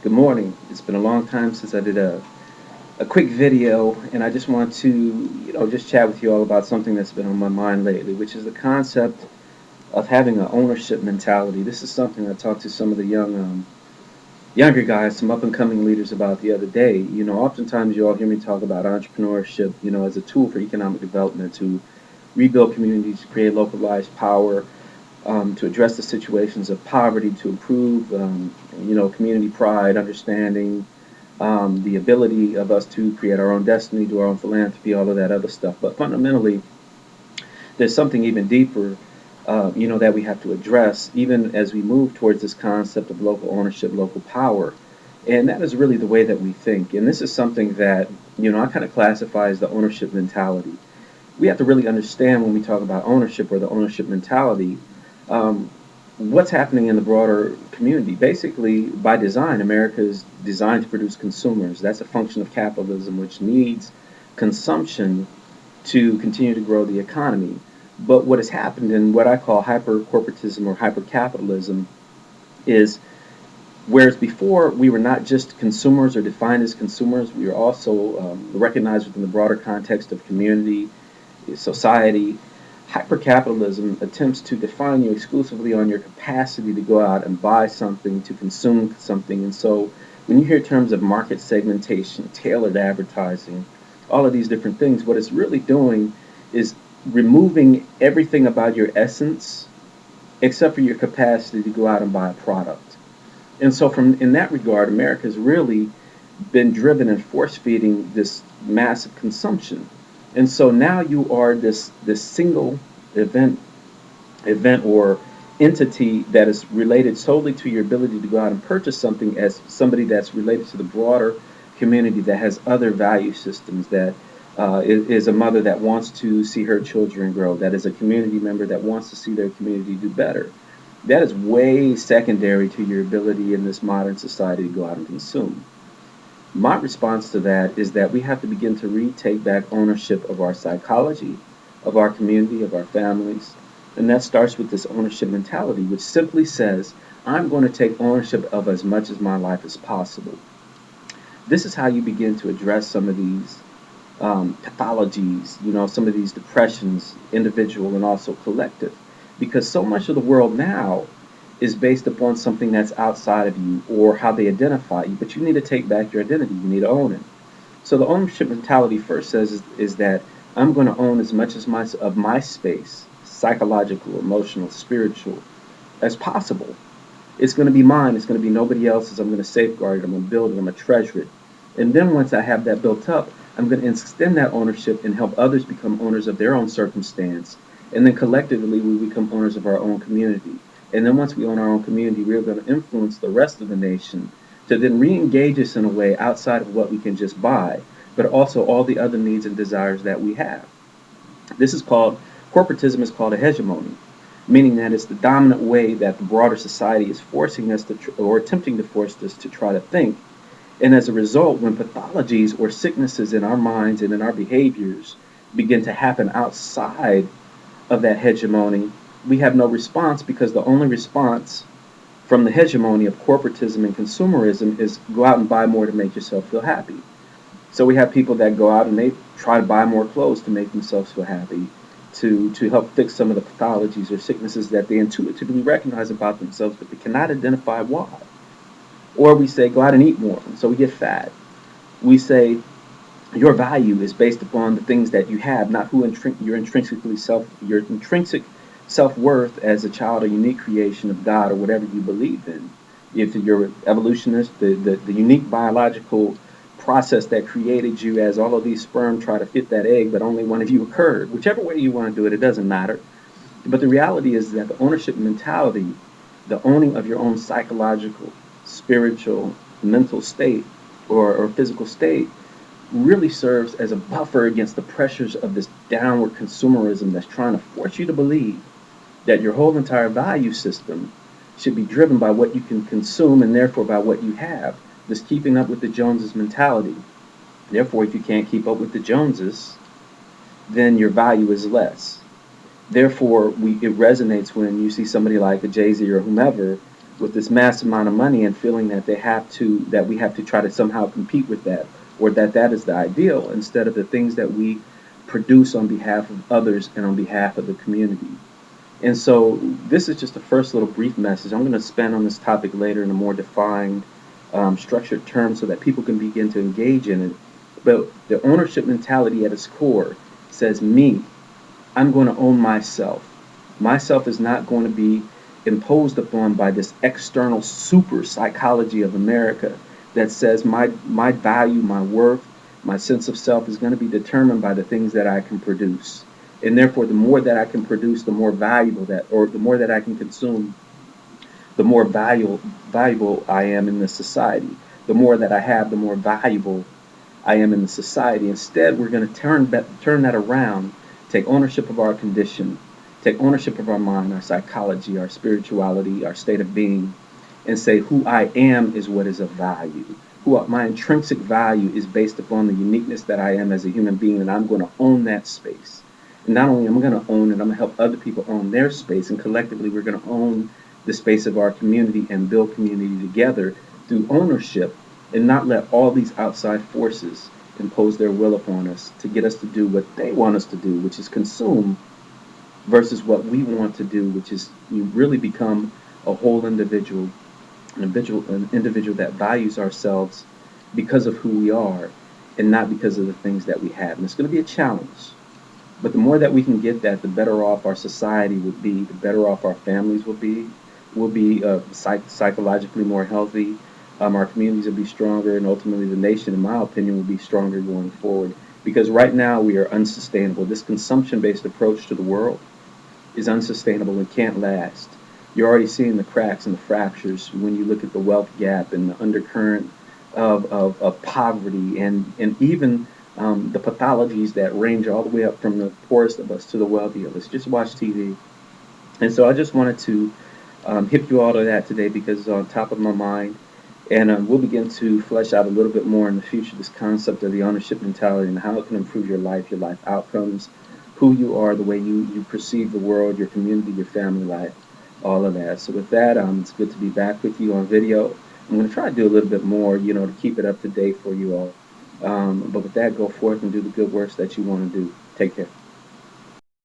Good morning. It's been a long time since I did a quick video, and I just want to, just chat with you all about something that's been on my mind lately, which is the concept of having an ownership mentality. This is something I talked to some of the younger guys, some up and coming leaders about the other day. Oftentimes you all hear me talk about entrepreneurship, as a tool for economic development to rebuild communities, to create localized power, to address the situations of poverty, to improve, community pride, understanding, the ability of us to create our own destiny, do our own philanthropy, all of that other stuff. But fundamentally, there's something even deeper, that we have to address, even as we move towards this concept of local ownership, local power. And that is really the way that we think. And this is something that, I kind of classify as the ownership mentality. We have to really understand when we talk about ownership or the ownership mentality, um, what's happening in the broader community. Basically, by design, America is designed to produce consumers. That's a function of capitalism, which needs consumption to continue to grow the economy. But what has happened in what I call hyper corporatism or hyper capitalism is whereas before we were not just consumers or defined as consumers, we were also recognized within the broader context of community, society. Hypercapitalism attempts to define you exclusively on your capacity to go out and buy something, to consume something. And so when you hear terms of market segmentation, tailored advertising, all of these different things, what it's really doing is removing everything about your essence except for your capacity to go out and buy a product. And so from in that regard, America has really been driven and force feeding this massive consumption. And so now you are this single event event or entity that is related solely to your ability to go out and purchase something as somebody that's related to the broader community that has other value systems, that is a mother that wants to see her children grow, that is a community member that wants to see their community do better. That is way secondary to your ability in this modern society to go out and consume. My response to that is that we have to begin to retake back ownership of our psychology, of our community, of our families. And that starts with this ownership mentality, which simply says, I'm going to take ownership of as much of my life as possible. This is how you begin to address some of these pathologies, some of these depressions, individual and also collective. Because so much of the world now is based upon something that's outside of you or how they identify you, but you need to take back your identity. You need to own it. So the ownership mentality first says is that I'm going to own as much as my space, psychological, emotional, spiritual, as possible. It's going to be mine. It's going to be nobody else's. I'm going to safeguard it. I'm going to build it. I'm going to treasure it. And then once I have that built up, I'm going to extend that ownership and help others become owners of their own circumstance. And then collectively, we become owners of our own community. And then once we own our own community, we're going to influence the rest of the nation to then re-engage us in a way outside of what we can just buy, but also all the other needs and desires that we have. This is called, corporatism is called a hegemony, meaning that it's the dominant way that the broader society is forcing us to, or attempting to force us to try to think. And as a result, when pathologies or sicknesses in our minds and in our behaviors begin to happen outside of that hegemony, we have no response because the only response from the hegemony of corporatism and consumerism is go out and buy more to make yourself feel happy. So we have people that go out and they try to buy more clothes to make themselves feel happy, to help fix some of the pathologies or sicknesses that they intuitively recognize about themselves, but they cannot identify why. Or we say go out and eat more, and so we get fat. We say your value is based upon the things that you have, not who your intrinsic self-worth as a child, a unique creation of God or whatever you believe in. If you're evolutionist, the unique biological process that created you as all of these sperm try to fit that egg, but only one of you occurred. Whichever way you want to do it, it doesn't matter. But the reality is that the ownership mentality, the owning of your own psychological, spiritual, mental state or physical state, really serves as a buffer against the pressures of this downward consumerism that's trying to force you to believe that your whole entire value system should be driven by what you can consume and therefore by what you have. This keeping up with the Joneses mentality. Therefore, if you can't keep up with the Joneses, then your value is less. Therefore, it resonates when you see somebody like a Jay-Z or whomever with this massive amount of money and feeling that we have to try to somehow compete with that, or that that is the ideal instead of the things that we produce on behalf of others and on behalf of the community. And so this is just the first little brief message. I'm going to expand on this topic later in a more defined, structured term so that people can begin to engage in it. But the ownership mentality at its core says, me, I'm going to own myself. Myself is not going to be imposed upon by this external super psychology of America that says my value, my worth, my sense of self is going to be determined by the things that I can produce. And therefore, the more that I can produce, the more valuable that, or the more that I can consume, the more valuable I am in the society. The more that I have, the more valuable I am in the society. Instead, we're going to turn that around, take ownership of our condition, take ownership of our mind, our psychology, our spirituality, our state of being, and say who I am is what is of value. My intrinsic value is based upon the uniqueness that I am as a human being, and I'm going to own that space. And not only am I going to own it, I'm going to help other people own their space, and collectively we're going to own the space of our community and build community together through ownership, and not let all these outside forces impose their will upon us to get us to do what they want us to do, which is consume, versus what we want to do, which is you really become a whole individual, an individual that values ourselves because of who we are and not because of the things that we have. And it's going to be a challenge. But the more that we can get that, the better off our society would be, the better off our families will be. We'll be psychologically more healthy. Our communities will be stronger, and ultimately the nation, in my opinion, will be stronger going forward. Because right now we are unsustainable. This consumption-based approach to the world is unsustainable and can't last. You're already seeing the cracks and the fractures when you look at the wealth gap and the undercurrent of poverty, and even the pathologies that range all the way up from the poorest of us to the wealthy of us. Just watch TV. And so I just wanted to hip you all to that today because it's on top of my mind. And we'll begin to flesh out a little bit more in the future this concept of the ownership mentality and how it can improve your life outcomes, who you are, the way you perceive the world, your community, your family life, all of that. So with that, it's good to be back with you on video. I'm going to try to do a little bit more, to keep it up to date for you all. But with that, go forth and do the good works that you want to do. Take care.